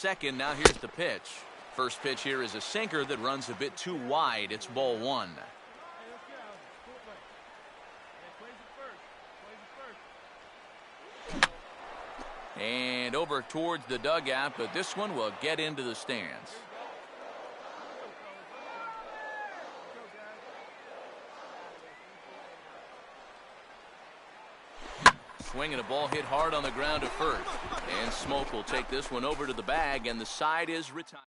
Second, now here's the pitch. First pitch here is a sinker that runs a bit too wide. It's ball one. And over towards the dugout, but this one will get into the stands. Swinging a ball hit hard on the ground to first. And Smoke will take this one over to the bag, and the side is retired.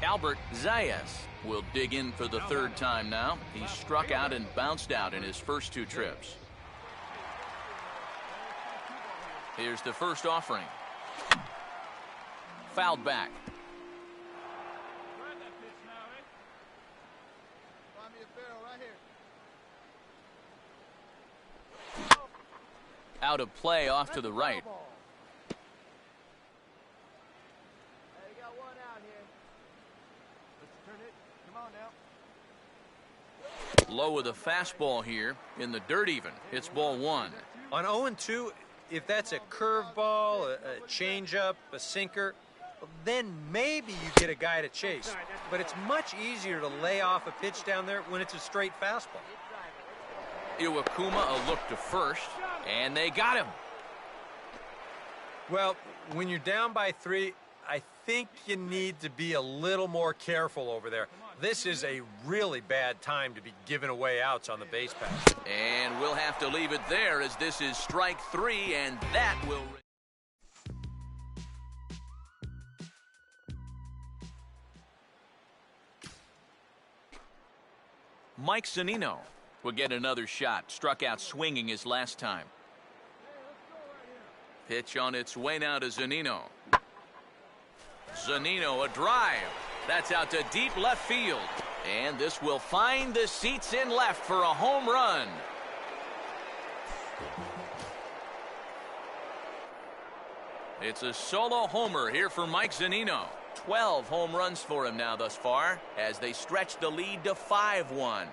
Alzeis will dig in for the third time now. He struck out and bounced out in his first two trips. Here's the first offering. Fouled back. Out of play off to the right. Low with a fastball here in the dirt even. It's ball one. On 0-2, if that's a curveball, a changeup, a sinker, then maybe you get a guy to chase. But it's much easier to lay off a pitch down there when it's a straight fastball. Iwakuma a look to first, and they got him. Well, when you're down by 3, I think you need to be a little more careful over there. This is a really bad time to be giving away outs on the base pass. And we'll have to leave it there as this is strike 3, and that will... Mike Zunino will get another shot. Struck out swinging his last time. Pitch on its way now to Zunino. Zunino, a drive. That's out to deep left field. And this will find the seats in left for a home run. It's a solo homer here for Mike Zunino. 12 home runs for him now thus far as they stretch the lead to 5-1.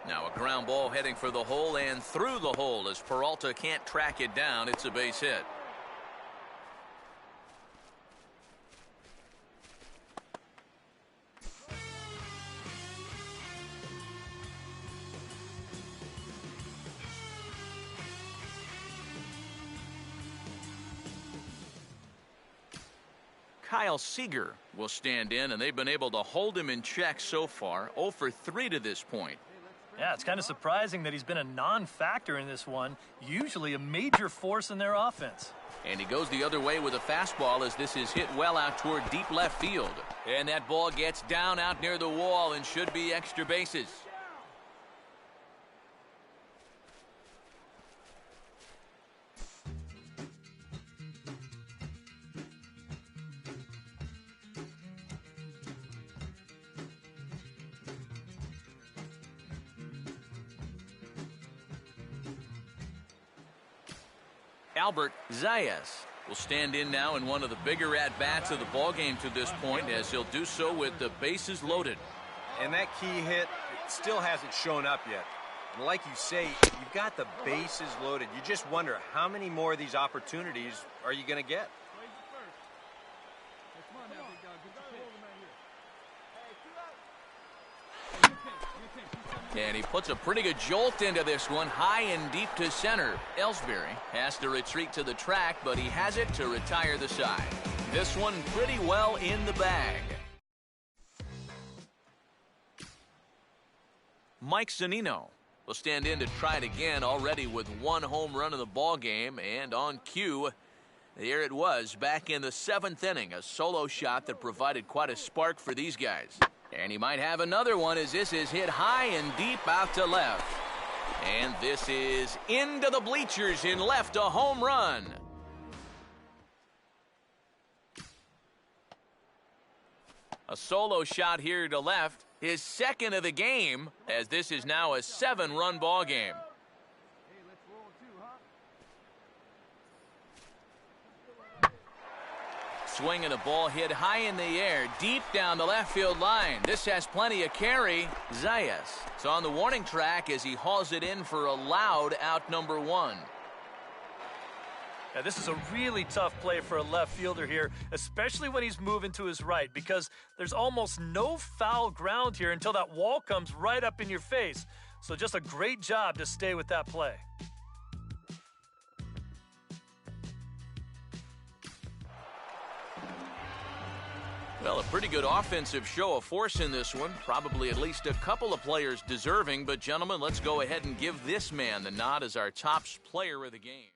Now a ground ball heading for the hole and through the hole as Peralta can't track it down. It's a base hit. Kyle Seager will stand in, and they've been able to hold him in check so far. 0 for 3 to this point. Yeah, it's kind of surprising that he's been a non-factor in this one. Usually a major force in their offense. And he goes the other way with a fastball as this is hit well out toward deep left field. And that ball gets down out near the wall and should be extra bases. Alzeis will stand in now in one of the bigger at-bats of the ballgame to this point as he'll do so with the bases loaded. And that key hit still hasn't shown up yet. And like you say, you've got the bases loaded. You just wonder how many more of these opportunities are you going to get? And he puts a pretty good jolt into this one, high and deep to center. Ellsbury has to retreat to the track, but he has it to retire the side. This one pretty well in the bag. Mike Zunino will stand in to try it again, already with 1 home run in the ball game, and on cue, there it was back in the 7th inning, a solo shot that provided quite a spark for these guys. And he might have another one as this is hit high and deep out to left. And this is into the bleachers in left, a home run. A solo shot here to left, his second of the game, as this is now a 7-run ball game. Swinging a ball hit high in the air, deep down the left field line. This has plenty of carry. Zayas is on the warning track as he hauls it in for a loud out number 1. Now, this is a really tough play for a left fielder here, especially when he's moving to his right, because there's almost no foul ground here until that wall comes right up in your face. So just a great job to stay with that play. Well, a pretty good offensive show of force in this one. Probably at least a couple of players deserving. But, gentlemen, let's go ahead and give this man the nod as our top player of the game.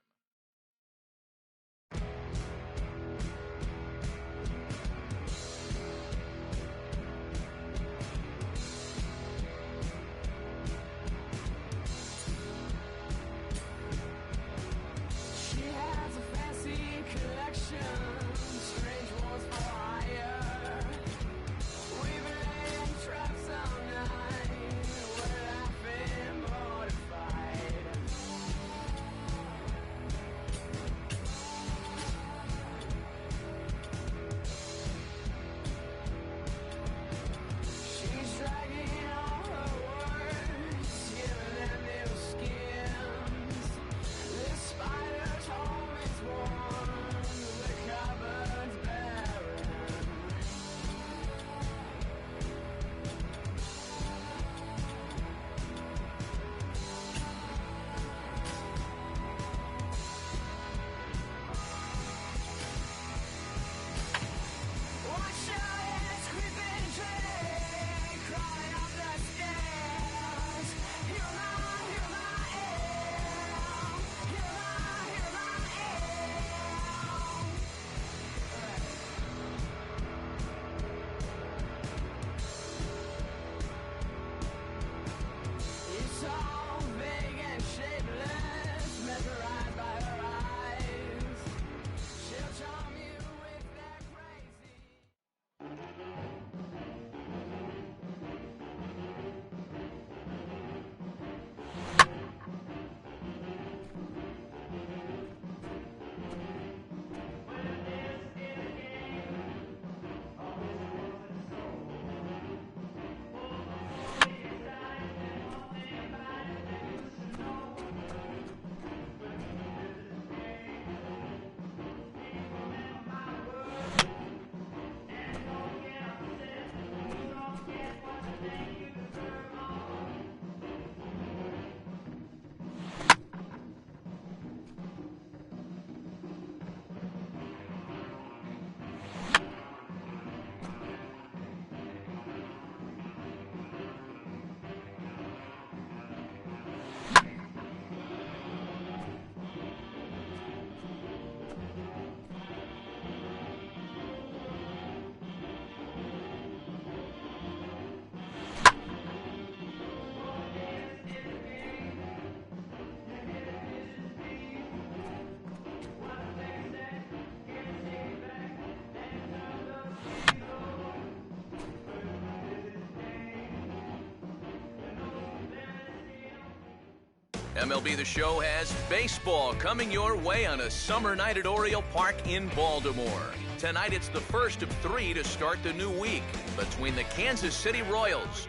MLB The Show has baseball coming your way on a summer night at Oriole Park in Baltimore. Tonight it's the first of 3 to start the new week between the Kansas City Royals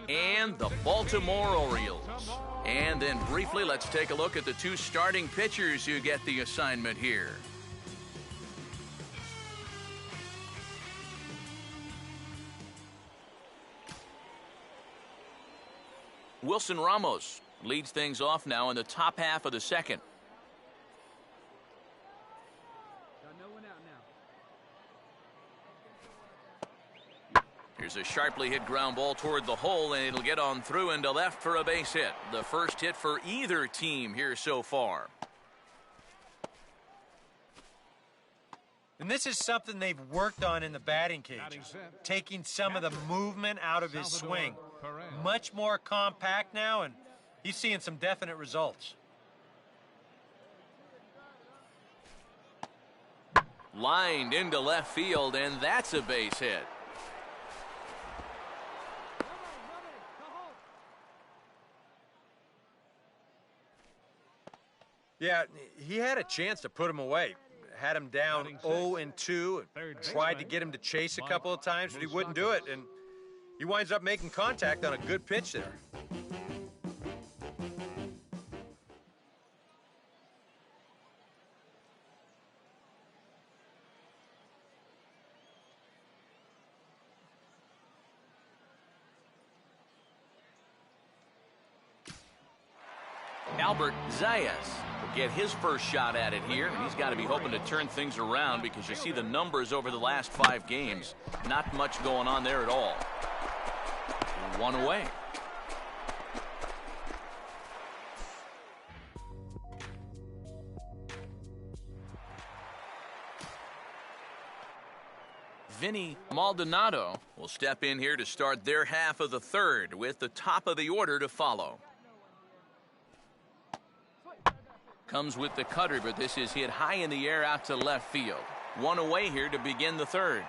and the Baltimore Orioles. And then briefly, let's take a look at the 2 starting pitchers who get the assignment here. Wilson Ramos leads things off now in the top half of the second. Here's a sharply hit ground ball toward the hole, and it'll get on through into left for a base hit. The first hit for either team here so far. And this is something they've worked on in the batting cage, taking some of the movement out of his swing. Much more compact now, and he's seeing some definite results. Lined into left field, and that's a base hit. Yeah, he had a chance to put him away. Had him down 0-2, tried to get him to chase a couple of times, but he wouldn't do it, and he winds up making contact on a good pitch there. Alzeis will get his first shot at it here. He's got to be hoping to turn things around because you see the numbers over the last 5 games. Not much going on there at all. 1 away. Vinny Maldonado will step in here to start their half of the third with the top of the order to follow. Comes with the cutter, but this is hit high in the air out to left field. 1 away here to begin the third.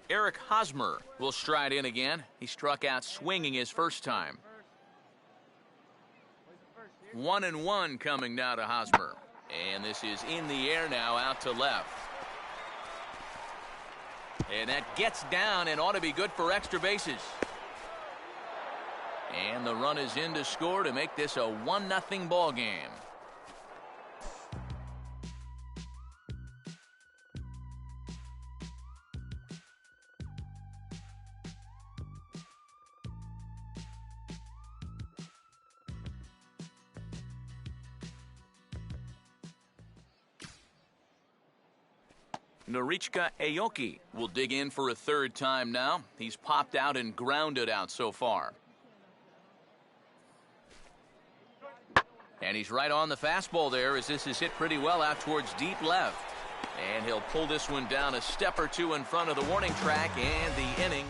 Eric Hosmer will stride in again. He struck out swinging his first time. 1-1 coming now to Hosmer. And this is in the air now out to left. And that gets down and ought to be good for extra bases. And the run is in to score to make this a 1-0 ball game. Norichka Aoki will dig in for a third time now. He's popped out and grounded out so far. And he's right on the fastball there as this is hit pretty well out towards deep left. And he'll pull this one down a step or two in front of the warning track, and the inning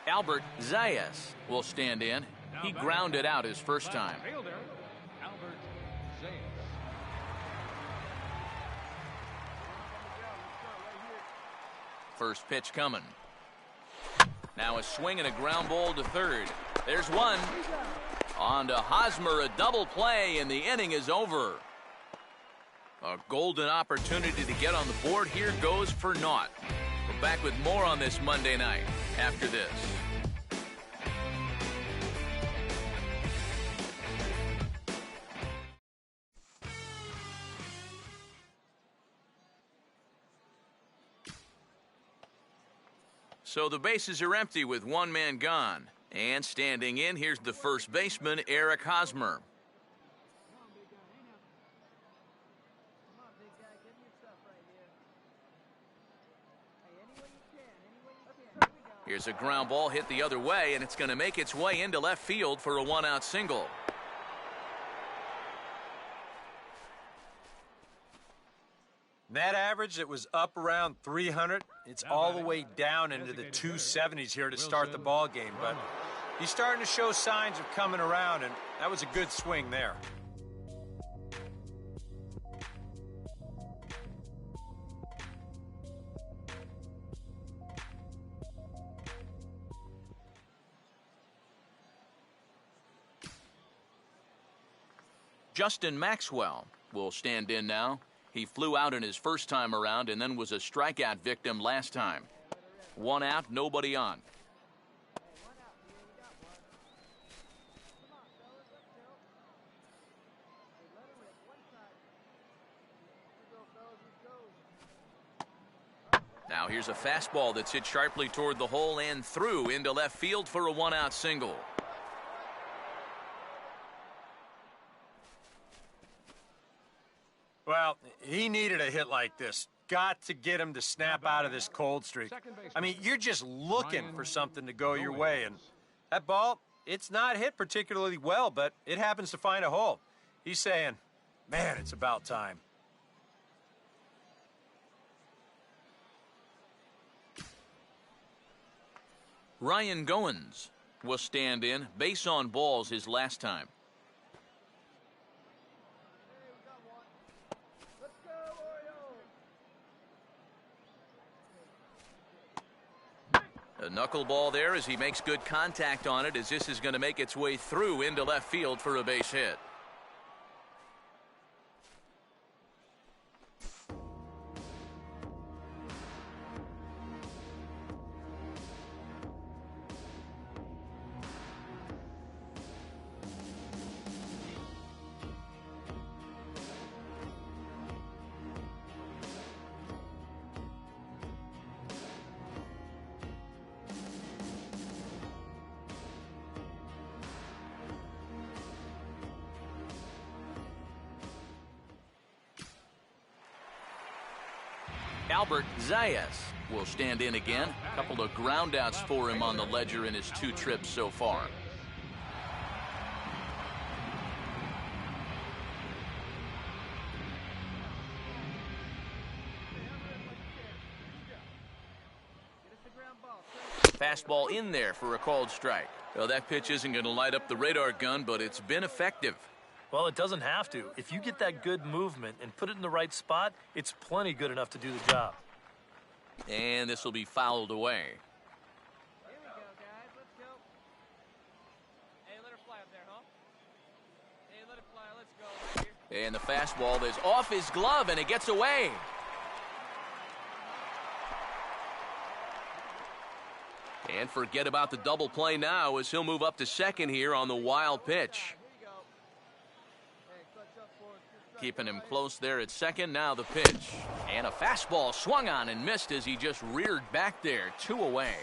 Albert Zayas will stand in. He grounded out his first time. First pitch coming. Now a swing and a ground ball to third. There's one. On to Hosmer, a double play, and the inning is over. A golden opportunity to get on the board here goes for naught. We're back with more on this Monday night after this. So the bases are empty with one man gone. And standing in, here's the first baseman, Eric Hosmer. Here's a ground ball hit the other way, and it's going to make its way into left field for a one-out single. That average that was up around 300, it's all the way down into the 270s here to start the ball game. But he's starting to show signs of coming around, and that was a good swing there. Justin Maxwell will stand in now. He flew out in his first time around and then was a strikeout victim last time. One out, nobody on. Now here's a fastball that's hit sharply toward the hole and through into left field for a one-out single. Well, he needed a hit like this. got to get him to snap out of this cold streak. I mean, you're just looking for something to go your way, and that ball, it's not hit particularly well, but it happens to find a hole. He's saying, man, it's about time. Ryan Goins will stand in, base on balls his last time. A knuckleball there as he makes good contact on it, as this is going to make its way through into left field for a base hit. Alzeis will stand in again. A couple of groundouts for him on the ledger in his 2 trips so far. Fastball in there for a called strike. Well, that pitch isn't going to light up the radar gun, but it's been effective. Well, it doesn't have to. If you get that good movement and put it in the right spot, it's plenty good enough to do the job. And this will be fouled away. Here we go, guys. Let's go. Hey, let her fly up there, huh? Hey, let it fly. Let's go. Right here. And the fastball is off his glove, and it gets away. And forget about the double play now as he'll move up to second here on the wild pitch. Keeping him close there at second. Now the pitch. And a fastball swung on and missed as he just reared back there. 2 away.